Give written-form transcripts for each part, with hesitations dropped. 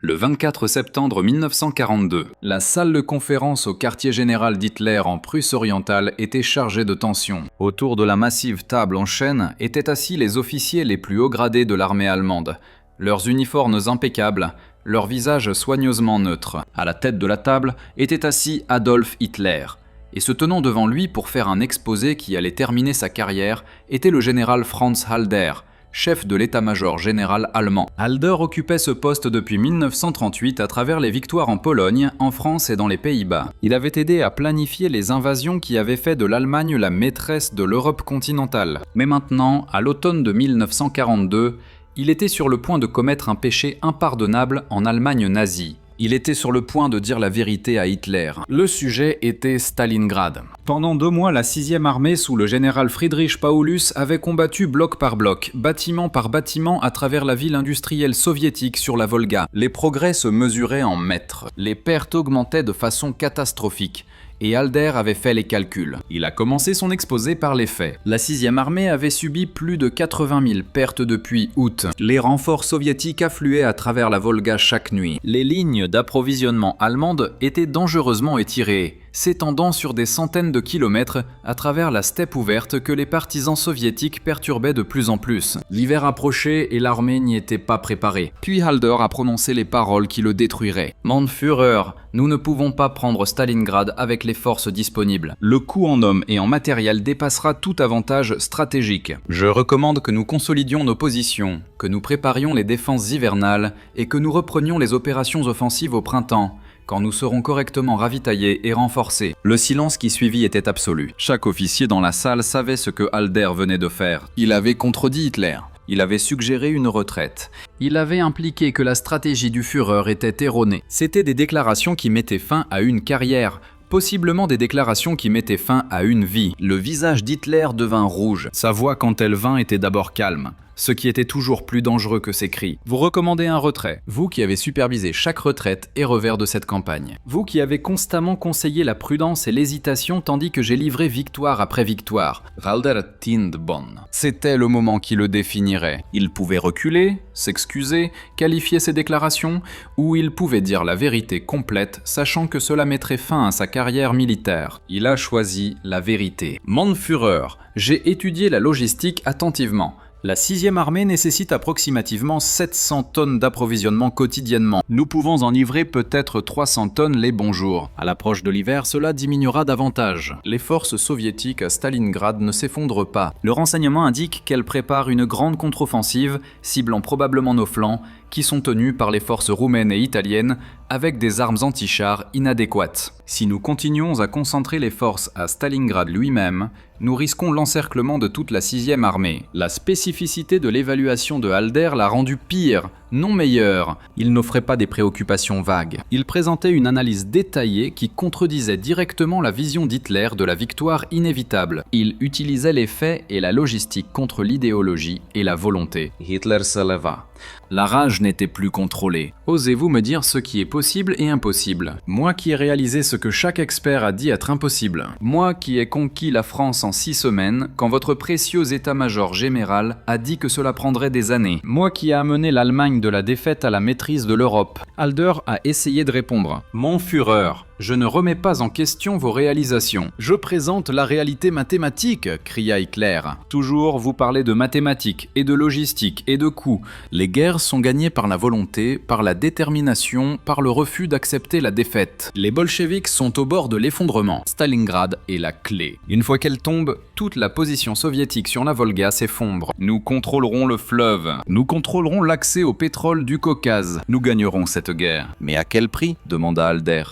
Le 24 septembre 1942, la salle de conférence au quartier général d'Hitler en Prusse orientale était chargée de tension. Autour de la massive table en chêne étaient assis les officiers les plus hauts gradés de l'armée allemande. Leurs uniformes impeccables, leurs visages soigneusement neutres. À la tête de la table était assis Adolf Hitler. Et se tenant devant lui pour faire un exposé qui allait terminer sa carrière était le général Franz Halder, chef de l'état-major général allemand. Halder occupait ce poste depuis 1938 à travers les victoires en Pologne, en France et dans les Pays-Bas. Il avait aidé à planifier les invasions qui avaient fait de l'Allemagne la maîtresse de l'Europe continentale. Mais maintenant, à l'automne de 1942, il était sur le point de commettre un péché impardonnable en Allemagne nazie. Il était sur le point de dire la vérité à Hitler. Le sujet était Stalingrad. Pendant 2 mois, la 6e armée sous le général Friedrich Paulus avait combattu bloc par bloc, bâtiment par bâtiment à travers la ville industrielle soviétique sur la Volga. Les progrès se mesuraient en mètres. Les pertes augmentaient de façon catastrophique. Et Halder avait fait les calculs. Il a commencé son exposé par les faits. La 6e armée avait subi plus de 80 000 pertes depuis août. Les renforts soviétiques affluaient à travers la Volga chaque nuit. Les lignes d'approvisionnement allemandes étaient dangereusement étirées, s'étendant sur des centaines de kilomètres à travers la steppe ouverte que les partisans soviétiques perturbaient de plus en plus. L'hiver approchait et l'armée n'y était pas préparée. Puis Halder a prononcé les paroles qui le détruiraient. « Mein Führer, nous ne pouvons pas prendre Stalingrad avec les forces disponibles. Le coût en hommes et en matériel dépassera tout avantage stratégique. Je recommande que nous consolidions nos positions, que nous préparions les défenses hivernales et que nous reprenions les opérations offensives au printemps, quand nous serons correctement ravitaillés et renforcés. » Le silence qui suivit était absolu. Chaque officier dans la salle savait ce que Halder venait de faire. Il avait contredit Hitler. Il avait suggéré une retraite. Il avait impliqué que la stratégie du Führer était erronée. C'étaient des déclarations qui mettaient fin à une carrière, possiblement des déclarations qui mettaient fin à une vie. Le visage d'Hitler devint rouge. Sa voix, quand elle vint, était d'abord calme, ce qui était toujours plus dangereux que ses cris. Vous recommandez un retrait, vous qui avez supervisé chaque retraite et revers de cette campagne. Vous qui avez constamment conseillé la prudence et l'hésitation tandis que j'ai livré victoire après victoire. Halder Tindbon. C'était le moment qui le définirait. Il pouvait reculer, s'excuser, qualifier ses déclarations, ou il pouvait dire la vérité complète, sachant que cela mettrait fin à sa carrière militaire. Il a choisi la vérité. Mein Führer, j'ai étudié la logistique attentivement. La 6e armée nécessite approximativement 700 tonnes d'approvisionnement quotidiennement. Nous pouvons en livrer peut-être 300 tonnes les bons jours. À l'approche de l'hiver, cela diminuera davantage. Les forces soviétiques à Stalingrad ne s'effondrent pas. Le renseignement indique qu'elles préparent une grande contre-offensive, ciblant probablement nos flancs, qui sont tenus par les forces roumaines et italiennes avec des armes anti-chars inadéquates. Si nous continuons à concentrer les forces à Stalingrad lui-même, nous risquons l'encerclement de toute la 6e armée. La spécificité de l'évaluation de Halder l'a rendu pire, non meilleur. Il n'offrait pas des préoccupations vagues. Il présentait une analyse détaillée qui contredisait directement la vision d'Hitler de la victoire inévitable. Il utilisait les faits et la logistique contre l'idéologie et la volonté. Hitler se leva. La rage n'était plus contrôlée. Osez-vous me dire ce qui est possible et impossible? Moi qui ai réalisé ce que chaque expert a dit être impossible. Moi qui ai conquis la France en 6 semaines, quand votre précieux état-major général a dit que cela prendrait des années. Moi qui ai amené l'Allemagne de la défaite à la maîtrise de l'Europe. Halder a essayé de répondre. Mon Führer, je ne remets pas en question vos réalisations. Je présente la réalité mathématique, cria Hitler. Toujours vous parlez de mathématiques et de logistique et de coûts. Les guerres sont gagnées par la volonté, par la détermination, par le refus d'accepter la défaite. Les bolcheviks sont au bord de l'effondrement. Stalingrad est la clé. Une fois qu'elle tombe, toute la position soviétique sur la Volga s'effondre. Nous contrôlerons le fleuve. Nous contrôlerons l'accès au pétrole du Caucase. Nous gagnerons cette guerre. Mais à quel prix? Demanda Halder,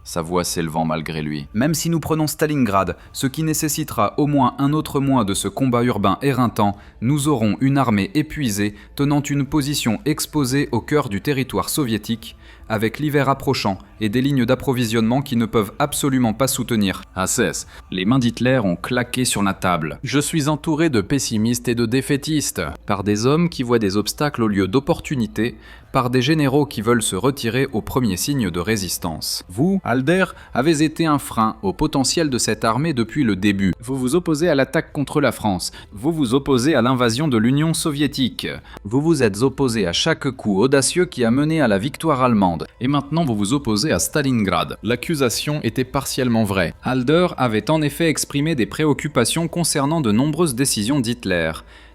sa voix s'élevant malgré lui. Même si nous prenons Stalingrad, ce qui nécessitera au moins un autre mois de ce combat urbain éreintant, nous aurons une armée épuisée, tenant une position exposée au cœur du territoire soviétique, avec l'hiver approchant et des lignes d'approvisionnement qui ne peuvent absolument pas soutenir. Ah cesse, les mains d'Hitler ont claqué sur la table. Je suis entouré de pessimistes et de défaitistes, par des hommes qui voient des obstacles au lieu d'opportunités, par des généraux qui veulent se retirer au premier signe de résistance. Vous, Halder, avez été un frein au potentiel de cette armée depuis le début. Vous vous opposez à l'attaque contre la France. Vous vous opposez à l'invasion de l'Union soviétique. Vous vous êtes opposé à chaque coup audacieux qui a mené à la victoire allemande. Et maintenant vous vous opposez à Stalingrad. L'accusation était partiellement vraie. Halder avait en effet exprimé des préoccupations concernant de nombreuses décisions d'Hitler.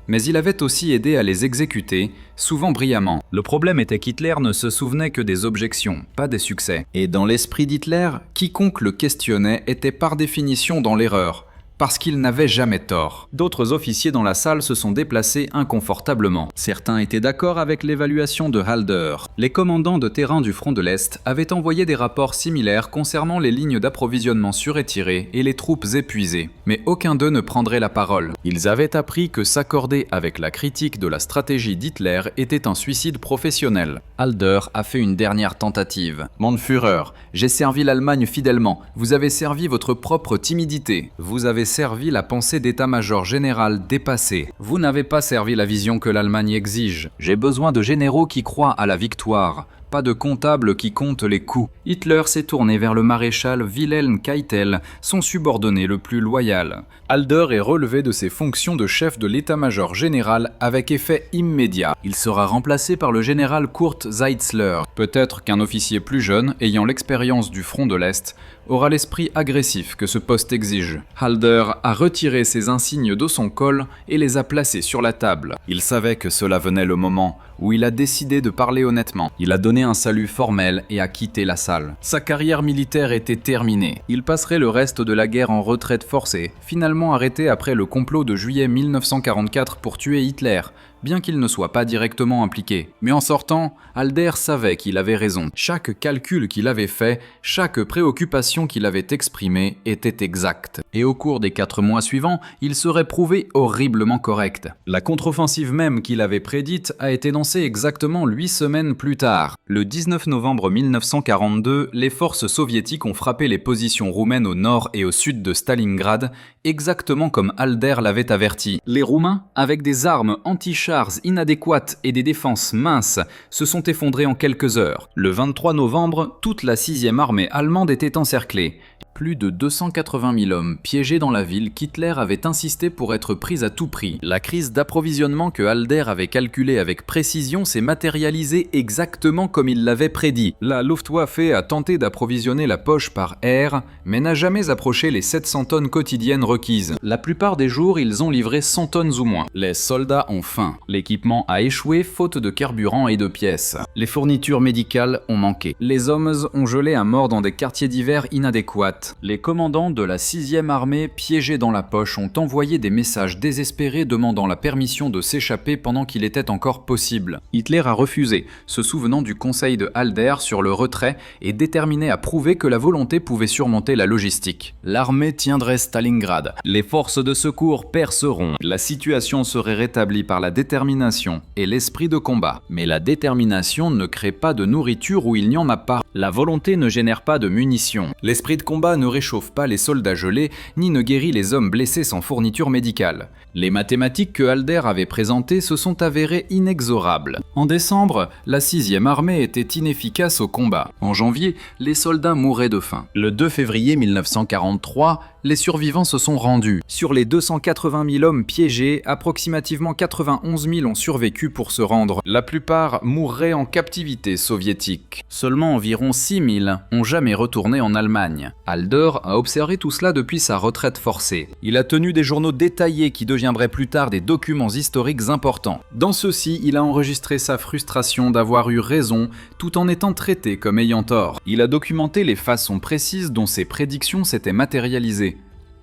Mais il avait aussi aidé à les exécuter, souvent brillamment. Le problème était qu'Hitler ne se souvenait que des objections, pas des succès. Et dans l'esprit d'Hitler, quiconque le questionnait était par définition dans l'erreur, parce qu'il n'avait jamais tort. D'autres officiers dans la salle se sont déplacés inconfortablement. Certains étaient d'accord avec l'évaluation de Halder. Les commandants de terrain du front de l'Est avaient envoyé des rapports similaires concernant les lignes d'approvisionnement surétirées et les troupes épuisées. Mais aucun d'eux ne prendrait la parole. Ils avaient appris que s'accorder avec la critique de la stratégie d'Hitler était un suicide professionnel. Halder a fait une dernière tentative. « Mon Führer, j'ai servi l'Allemagne fidèlement. Vous avez servi votre propre timidité. Vous avez servi la pensée d'état-major général dépassée. Vous n'avez pas servi la vision que l'Allemagne exige. J'ai besoin de généraux qui croient à la victoire, pas de comptables qui comptent les coups. » Hitler s'est tourné vers le maréchal Wilhelm Keitel, son subordonné le plus loyal. Halder est relevé de ses fonctions de chef de l'état-major général avec effet immédiat. Il sera remplacé par le général Kurt Zeitzler. Peut-être qu'un officier plus jeune, ayant l'expérience du front de l'Est, aura l'esprit agressif que ce poste exige. Halder a retiré ses insignes de son col et les a placés sur la table. Il savait que cela venait le moment où il a décidé de parler honnêtement. Il a donné un salut formel et a quitté la salle. Sa carrière militaire était terminée. Il passerait le reste de la guerre en retraite forcée, finalement arrêté après le complot de juillet 1944 pour tuer Hitler, bien qu'il ne soit pas directement impliqué. Mais en sortant, Halder savait qu'il avait raison. Chaque calcul qu'il avait fait, chaque préoccupation qu'il avait exprimée était exacte. Et au cours des 4 mois suivants, il serait prouvé horriblement correct. La contre-offensive même qu'il avait prédite a été lancée exactement 8 semaines plus tard. Le 19 novembre 1942, les forces soviétiques ont frappé les positions roumaines au nord et au sud de Stalingrad, exactement comme Halder l'avait averti. Les Roumains, avec des armes anti-chars inadéquates et des défenses minces, se sont effondrés en quelques heures. Le 23 novembre, toute la 6e armée allemande était encerclée. Plus de 280 000 hommes piégés dans la ville qu'Hitler avait insisté pour être prise à tout prix. La crise d'approvisionnement que Halder avait calculée avec précision s'est matérialisée exactement comme il l'avait prédit. La Luftwaffe a tenté d'approvisionner la poche par air, mais n'a jamais approché les 700 tonnes quotidiennes requises. La plupart des jours, ils ont livré 100 tonnes ou moins. Les soldats ont faim. L'équipement a échoué faute de carburant et de pièces. Les fournitures médicales ont manqué. Les hommes ont gelé à mort dans des quartiers d'hiver inadéquats. Les commandants de la 6e armée, piégés dans la poche, ont envoyé des messages désespérés demandant la permission de s'échapper pendant qu'il était encore possible. Hitler a refusé, se souvenant du conseil de Halder sur le retrait et déterminé à prouver que la volonté pouvait surmonter la logistique. L'armée tiendrait Stalingrad. Les forces de secours perceront. La situation serait rétablie par la détermination et l'esprit de combat. Mais la détermination ne crée pas de nourriture où il n'y en a pas. La volonté ne génère pas de munitions. L'esprit de combat ne réchauffe pas les soldats gelés, ni ne guérit les hommes blessés sans fourniture médicale. Les mathématiques que Halder avait présentées se sont avérées inexorables. En décembre, la 6e armée était inefficace au combat. En janvier, les soldats mouraient de faim. Le 2 février 1943, les survivants se sont rendus. Sur les 280 000 hommes piégés, approximativement 91 000 ont survécu pour se rendre. La plupart mourraient en captivité soviétique. Seulement environ 6 000 ont jamais retourné en Allemagne. Halder a observé tout cela depuis sa retraite forcée. Il a tenu des journaux détaillés qui deviendraient plus tard des documents historiques importants. Dans ceux-ci, il a enregistré sa frustration d'avoir eu raison tout en étant traité comme ayant tort. Il a documenté les façons précises dont ses prédictions s'étaient matérialisées.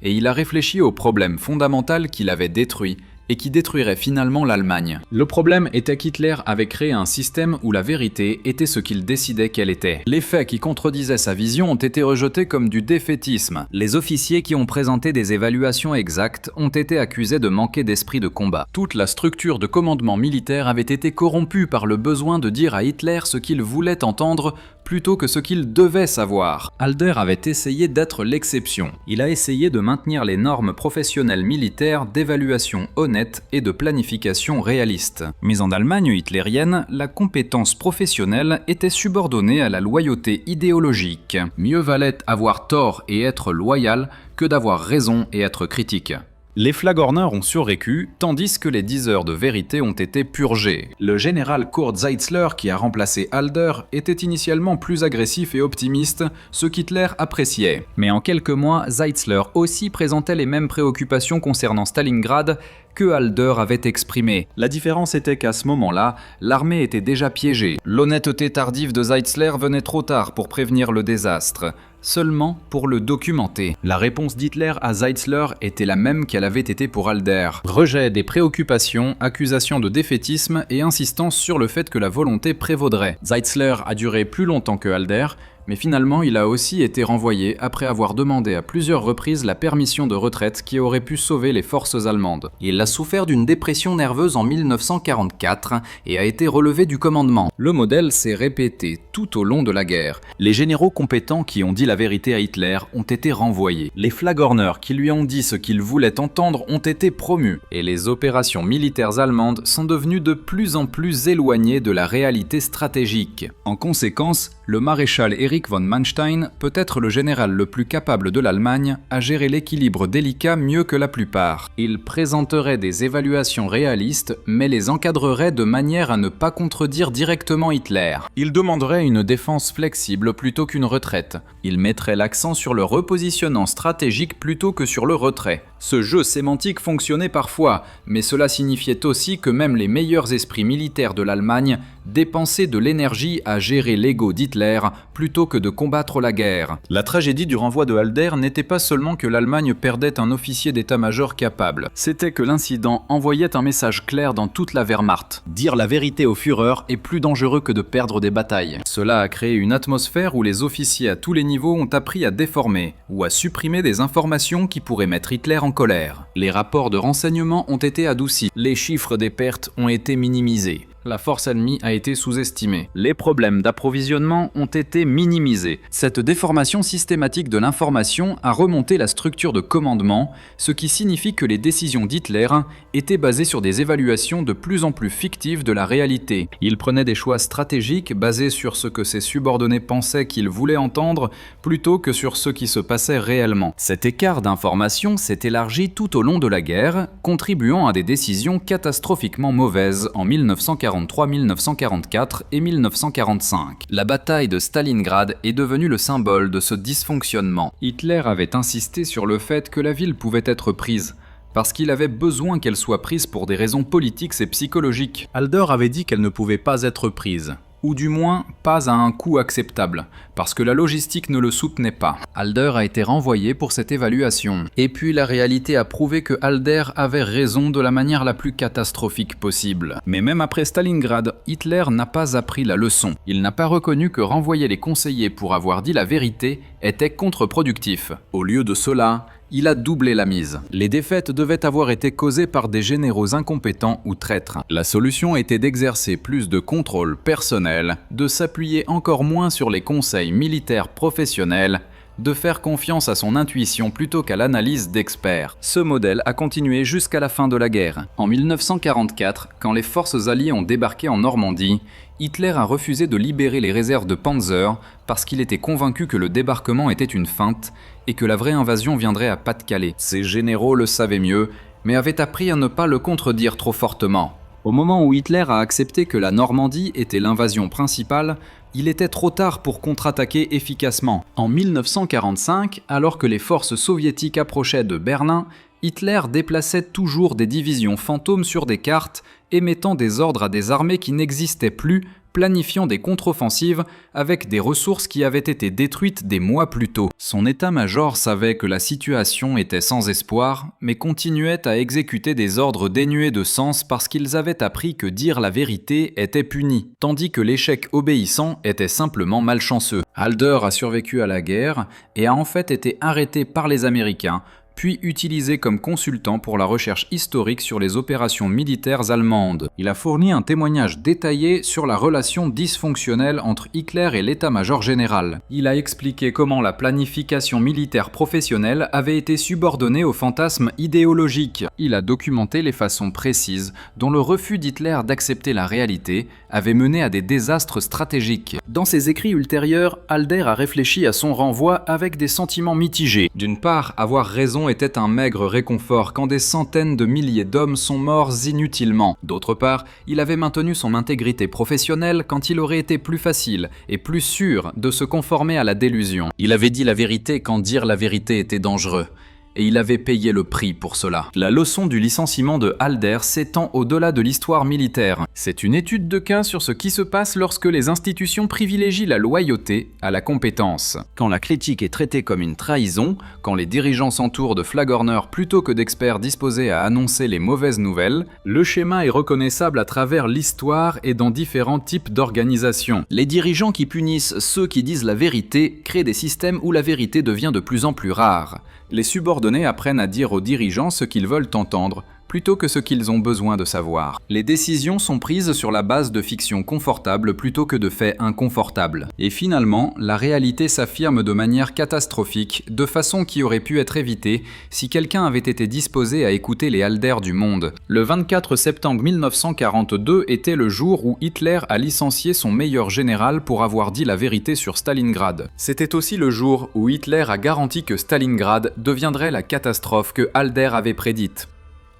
Et il a réfléchi au problème fondamental qu'il avait détruit et qui détruirait finalement l'Allemagne. Le problème était qu'Hitler avait créé un système où la vérité était ce qu'il décidait qu'elle était. Les faits qui contredisaient sa vision ont été rejetés comme du défaitisme. Les officiers qui ont présenté des évaluations exactes ont été accusés de manquer d'esprit de combat. Toute la structure de commandement militaire avait été corrompue par le besoin de dire à Hitler ce qu'il voulait entendre plutôt que ce qu'il devait savoir. Halder avait essayé d'être l'exception. Il a essayé de maintenir les normes professionnelles militaires d'évaluation honnête et de planification réaliste. Mais en Allemagne hitlérienne, la compétence professionnelle était subordonnée à la loyauté idéologique. Mieux valait avoir tort et être loyal que d'avoir raison et être critique. Les Flagorneurs ont survécu, tandis que les 10 heures de vérité ont été purgées. Le général Kurt Zeitzler, qui a remplacé Halder, était initialement plus agressif et optimiste, ce qu'Hitler appréciait. Mais en quelques mois, Zeitzler aussi présentait les mêmes préoccupations concernant Stalingrad que Halder avait exprimé. La différence était qu'à ce moment-là, l'armée était déjà piégée. L'honnêteté tardive de Zeitzler venait trop tard pour prévenir le désastre, seulement pour le documenter. La réponse d'Hitler à Zeitzler était la même qu'elle avait été pour Halder. Rejet des préoccupations, accusation de défaitisme et insistance sur le fait que la volonté prévaudrait. Zeitzler a duré plus longtemps que Halder, mais finalement il a aussi été renvoyé après avoir demandé à plusieurs reprises la permission de retraite qui aurait pu sauver les forces allemandes. Il a souffert d'une dépression nerveuse en 1944 et a été relevé du commandement. Le modèle s'est répété tout au long de la guerre. Les généraux compétents qui ont dit la vérité à Hitler ont été renvoyés. Les Flagorneurs qui lui ont dit ce qu'il voulait entendre ont été promus. Et les opérations militaires allemandes sont devenues de plus en plus éloignées de la réalité stratégique. En conséquence, le maréchal Erich von Manstein peut être le général le plus capable de l'Allemagne à gérer l'équilibre délicat mieux que la plupart. Il présenterait des évaluations réalistes, mais les encadrerait de manière à ne pas contredire directement Hitler. Il demanderait une défense flexible plutôt qu'une retraite. Il mettrait l'accent sur le repositionnement stratégique plutôt que sur le retrait. Ce jeu sémantique fonctionnait parfois, mais cela signifiait aussi que même les meilleurs esprits militaires de l'Allemagne dépensaient de l'énergie à gérer l'ego d'Hitler plutôt que de combattre la guerre. La tragédie du renvoi de Halder n'était pas seulement que l'Allemagne perdait un officier d'état-major capable, c'était que l'incident envoyait un message clair dans toute la Wehrmacht. Dire la vérité au Führer est plus dangereux que de perdre des batailles. Cela a créé une atmosphère où les officiers à tous les niveaux ont appris à déformer ou à supprimer des informations qui pourraient mettre Hitler en colère. Les rapports de renseignement ont été adoucis, les chiffres des pertes ont été minimisés. La force ennemie a été sous-estimée. Les problèmes d'approvisionnement ont été minimisés. Cette déformation systématique de l'information a remonté la structure de commandement, ce qui signifie que les décisions d'Hitler étaient basées sur des évaluations de plus en plus fictives de la réalité. Il prenait des choix stratégiques basés sur ce que ses subordonnés pensaient qu'ils voulaient entendre, plutôt que sur ce qui se passait réellement. Cet écart d'information s'est élargi tout au long de la guerre, contribuant à des décisions catastrophiquement mauvaises en 1943, 1944 et 1945. La bataille de Stalingrad est devenue le symbole de ce dysfonctionnement. Hitler avait insisté sur le fait que la ville pouvait être prise, parce qu'il avait besoin qu'elle soit prise pour des raisons politiques et psychologiques. Halder avait dit qu'elle ne pouvait pas être prise, ou du moins pas à un coût acceptable, parce que la logistique ne le soutenait pas. Halder a été renvoyé pour cette évaluation. Et puis la réalité a prouvé que Halder avait raison de la manière la plus catastrophique possible. Mais même après Stalingrad, Hitler n'a pas appris la leçon. Il n'a pas reconnu que renvoyer les conseillers pour avoir dit la vérité était contre-productif. Au lieu de cela, il a doublé la mise. Les défaites devaient avoir été causées par des généraux incompétents ou traîtres. La solution était d'exercer plus de contrôle personnel, de s'appuyer encore moins sur les conseils militaires professionnels, de faire confiance à son intuition plutôt qu'à l'analyse d'experts. Ce modèle a continué jusqu'à la fin de la guerre. En 1944, quand les forces alliées ont débarqué en Normandie, Hitler a refusé de libérer les réserves de Panzer parce qu'il était convaincu que le débarquement était une feinte et que la vraie invasion viendrait à Pas-de-Calais. Ses généraux le savaient mieux, mais avaient appris à ne pas le contredire trop fortement. Au moment où Hitler a accepté que la Normandie était l'invasion principale, il était trop tard pour contre-attaquer efficacement. En 1945, alors que les forces soviétiques approchaient de Berlin, Hitler déplaçait toujours des divisions fantômes sur des cartes, émettant des ordres à des armées qui n'existaient plus, planifiant des contre-offensives avec des ressources qui avaient été détruites des mois plus tôt. Son état-major savait que la situation était sans espoir, mais continuait à exécuter des ordres dénués de sens parce qu'ils avaient appris que dire la vérité était puni, tandis que l'échec obéissant était simplement malchanceux. Halder a survécu à la guerre et a en fait été arrêté par les Américains, puis utilisé comme consultant pour la recherche historique sur les opérations militaires allemandes. Il a fourni un témoignage détaillé sur la relation dysfonctionnelle entre Hitler et l'état-major général. Il a expliqué comment la planification militaire professionnelle avait été subordonnée au fantasme idéologique. Il a documenté les façons précises dont le refus d'Hitler d'accepter la réalité avait mené à des désastres stratégiques. Dans ses écrits ultérieurs, Halder a réfléchi à son renvoi avec des sentiments mitigés. D'une part, avoir raison était un maigre réconfort quand des centaines de milliers d'hommes sont morts inutilement. D'autre part, il avait maintenu son intégrité professionnelle quand il aurait été plus facile et plus sûr de se conformer à la délusion. Il avait dit la vérité quand dire la vérité était dangereux. Et il avait payé le prix pour cela. La leçon du licenciement de Halder s'étend au-delà de l'histoire militaire. C'est une étude de cas sur ce qui se passe lorsque les institutions privilégient la loyauté à la compétence. Quand la critique est traitée comme une trahison, quand les dirigeants s'entourent de flagorneurs plutôt que d'experts disposés à annoncer les mauvaises nouvelles, le schéma est reconnaissable à travers l'histoire et dans différents types d'organisations. Les dirigeants qui punissent ceux qui disent la vérité créent des systèmes où la vérité devient de plus en plus rare. Les subordonnés apprennent à dire aux dirigeants ce qu'ils veulent entendre, plutôt que ce qu'ils ont besoin de savoir. Les décisions sont prises sur la base de fictions confortables plutôt que de faits inconfortables. Et finalement, la réalité s'affirme de manière catastrophique, de façon qui aurait pu être évitée si quelqu'un avait été disposé à écouter les Halder du monde. Le 24 septembre 1942 était le jour où Hitler a licencié son meilleur général pour avoir dit la vérité sur Stalingrad. C'était aussi le jour où Hitler a garanti que Stalingrad deviendrait la catastrophe que Halder avait prédite.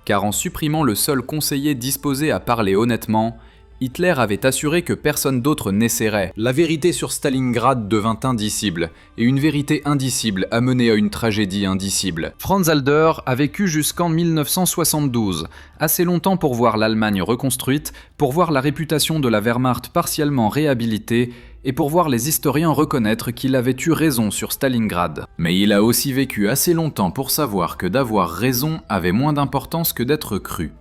Car en supprimant le seul conseiller disposé à parler honnêtement, Hitler avait assuré que personne d'autre n'essaierait. La vérité sur Stalingrad devint indicible, et une vérité indicible a mené à une tragédie indicible. Franz Halder a vécu jusqu'en 1972, assez longtemps pour voir l'Allemagne reconstruite, pour voir la réputation de la Wehrmacht partiellement réhabilitée, et pour voir les historiens reconnaître qu'il avait eu raison sur Stalingrad. Mais il a aussi vécu assez longtemps pour savoir que d'avoir raison avait moins d'importance que d'être cru,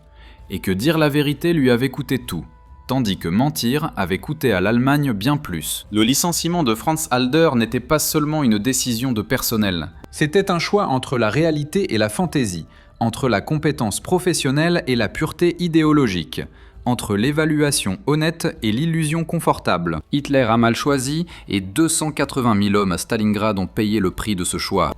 et que dire la vérité lui avait coûté tout, tandis que mentir avait coûté à l'Allemagne bien plus. Le licenciement de Franz Halder n'était pas seulement une décision de personnel, c'était un choix entre la réalité et la fantaisie, entre la compétence professionnelle et la pureté idéologique, entre l'évaluation honnête et l'illusion confortable. Hitler a mal choisi et 280 000 hommes à Stalingrad ont payé le prix de ce choix.